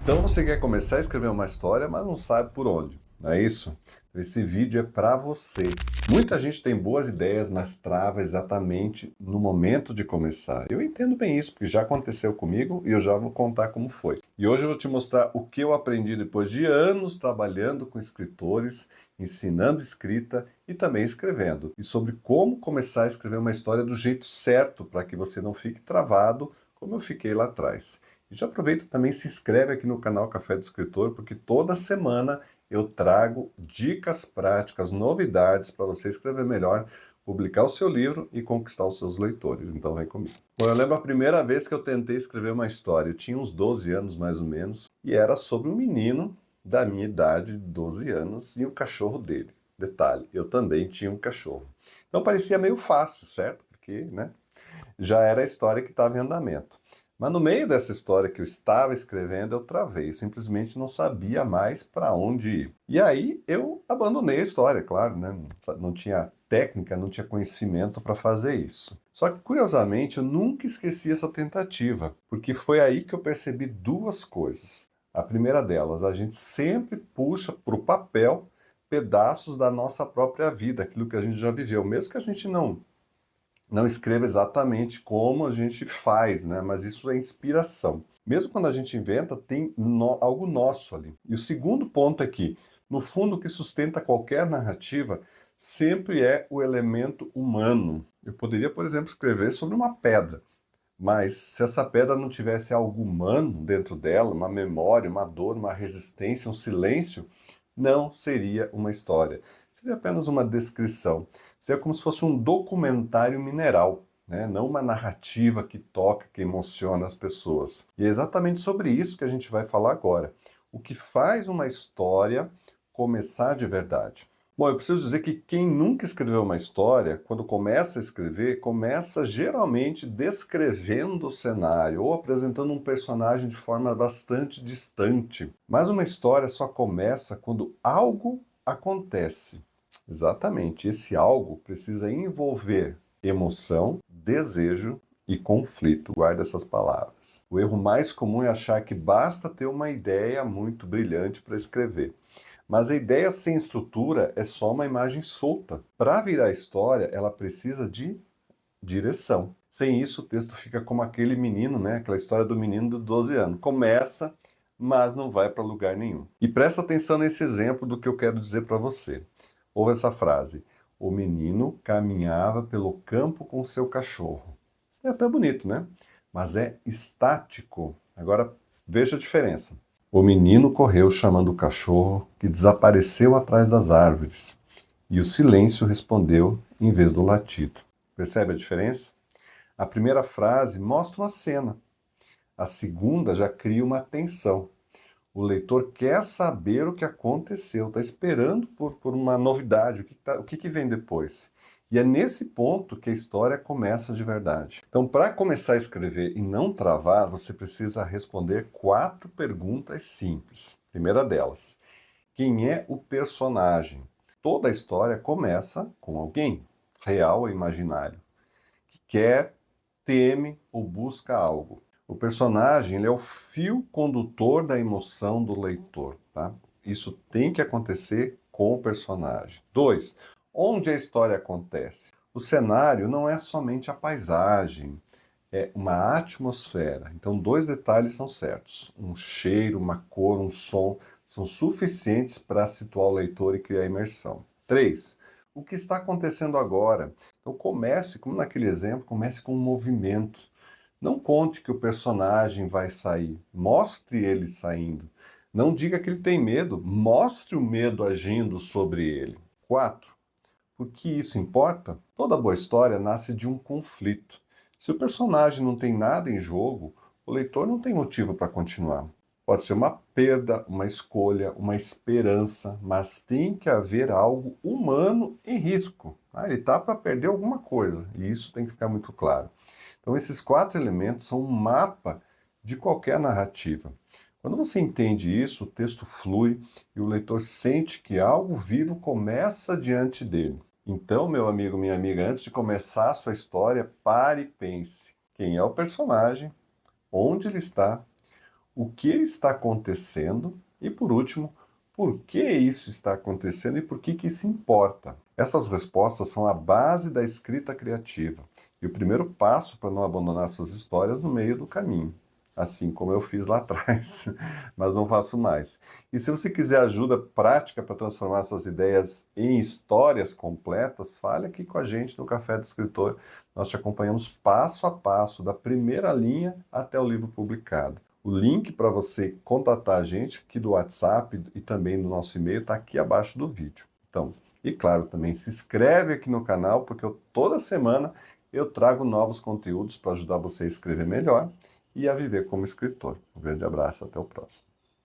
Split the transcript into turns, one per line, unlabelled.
Então você quer começar a escrever uma história, mas não sabe por onde, não é isso? Esse vídeo é para você. Muita gente tem boas ideias, mas trava exatamente no momento de começar. Eu entendo bem isso, porque já aconteceu comigo e eu já vou contar como foi. E hoje eu vou te mostrar o que eu aprendi depois de anos trabalhando com escritores, ensinando escrita e também escrevendo. E sobre como começar a escrever uma história do jeito certo, para que você não fique travado, como eu fiquei lá atrás. E já aproveita também e se inscreve aqui no canal Café do Escritor, porque toda semana eu trago dicas práticas, novidades para você escrever melhor, publicar o seu livro e conquistar os seus leitores. Então vem comigo. Bom, eu lembro a primeira vez que eu tentei escrever uma história. Eu tinha uns 12 anos mais ou menos, e era sobre um menino da minha idade, 12 anos, e o cachorro dele. Detalhe, eu também tinha um cachorro. Então parecia meio fácil, certo? Porque, né, já era a história que estava em andamento. Mas no meio dessa história que eu estava escrevendo, eu travei, simplesmente não sabia mais para onde ir. E aí eu abandonei a história, claro, né? Não tinha técnica, não tinha conhecimento para fazer isso. Só que, curiosamente, eu nunca esqueci essa tentativa, porque foi aí que eu percebi duas coisas. A primeira delas, a gente sempre puxa para o papel pedaços da nossa própria vida, aquilo que a gente já viveu, mesmo que a gente não escreva exatamente como a gente faz, né? Mas isso é inspiração. Mesmo quando a gente inventa, tem algo nosso ali. E o segundo ponto é que, no fundo, o que sustenta qualquer narrativa sempre é o elemento humano. Eu poderia, por exemplo, escrever sobre uma pedra, mas se essa pedra não tivesse algo humano dentro dela, uma memória, uma dor, uma resistência, um silêncio, não seria uma história. Seria apenas uma descrição. Seria como se fosse um documentário mineral, né? Não uma narrativa que toca, que emociona as pessoas. E é exatamente sobre isso que a gente vai falar agora. O que faz uma história começar de verdade? Bom, eu preciso dizer que quem nunca escreveu uma história, quando começa a escrever, começa geralmente descrevendo o cenário ou apresentando um personagem de forma bastante distante. Mas uma história só começa quando algo acontece. Exatamente, esse algo precisa envolver emoção, desejo e conflito. Guarda essas palavras. O erro mais comum é achar que basta ter uma ideia muito brilhante para escrever. Mas a ideia sem estrutura é só uma imagem solta. Para virar história, ela precisa de direção. Sem isso, o texto fica como aquele menino, né? Aquela história do menino de 12 anos. Começa, mas não vai para lugar nenhum. E presta atenção nesse exemplo do que eu quero dizer para você. Ouve essa frase. O menino caminhava pelo campo com seu cachorro. É até bonito, né? Mas é estático. Agora, veja a diferença. O menino correu chamando o cachorro, que desapareceu atrás das árvores, e o silêncio respondeu em vez do latido. Percebe a diferença? A primeira frase mostra uma cena, a segunda já cria uma tensão. O leitor quer saber o que aconteceu, está esperando por uma novidade, o que vem depois. E é nesse ponto que a história começa de verdade. Então, para começar a escrever e não travar, você precisa responder 4 perguntas simples. Primeira delas, quem é o personagem? Toda a história começa com alguém, real ou imaginário, que quer, teme ou busca algo. O personagem ele é o fio condutor da emoção do leitor, tá? Isso tem que acontecer com o personagem. 2. Onde a história acontece? O cenário não é somente a paisagem, é uma atmosfera. Então, 2 detalhes são certos. Um cheiro, uma cor, um som são suficientes para situar o leitor e criar imersão. 3. O que está acontecendo agora? Então, comece, como naquele exemplo, comece com um movimento. Não conte que o personagem vai sair, mostre ele saindo. Não diga que ele tem medo, mostre o medo agindo sobre ele. 4. Por que isso importa? Toda boa história nasce de um conflito. Se o personagem não tem nada em jogo, o leitor não tem motivo para continuar. Pode ser uma perda, uma escolha, uma esperança, mas tem que haver algo humano em risco. Ele está para perder alguma coisa, e isso tem que ficar muito claro. Então, esses 4 elementos são um mapa de qualquer narrativa. Quando você entende isso, o texto flui e o leitor sente que algo vivo começa diante dele. Então, meu amigo, minha amiga, antes de começar a sua história, pare e pense. Quem é o personagem? Onde ele está? o que está acontecendo e, por último, por que isso está acontecendo e por que isso importa. Essas respostas são a base da escrita criativa e o primeiro passo para não abandonar suas histórias no meio do caminho, assim como eu fiz lá atrás, mas não faço mais. E se você quiser ajuda prática para transformar suas ideias em histórias completas, fale aqui com a gente no Café do Escritor. Nós te acompanhamos passo a passo, da primeira linha até o livro publicado. O link para você contatar a gente aqui do WhatsApp e também no nosso e-mail está aqui abaixo do vídeo. Então, e claro, também se inscreve aqui no canal, porque toda semana eu trago novos conteúdos para ajudar você a escrever melhor e a viver como escritor. Um grande abraço, até o próximo.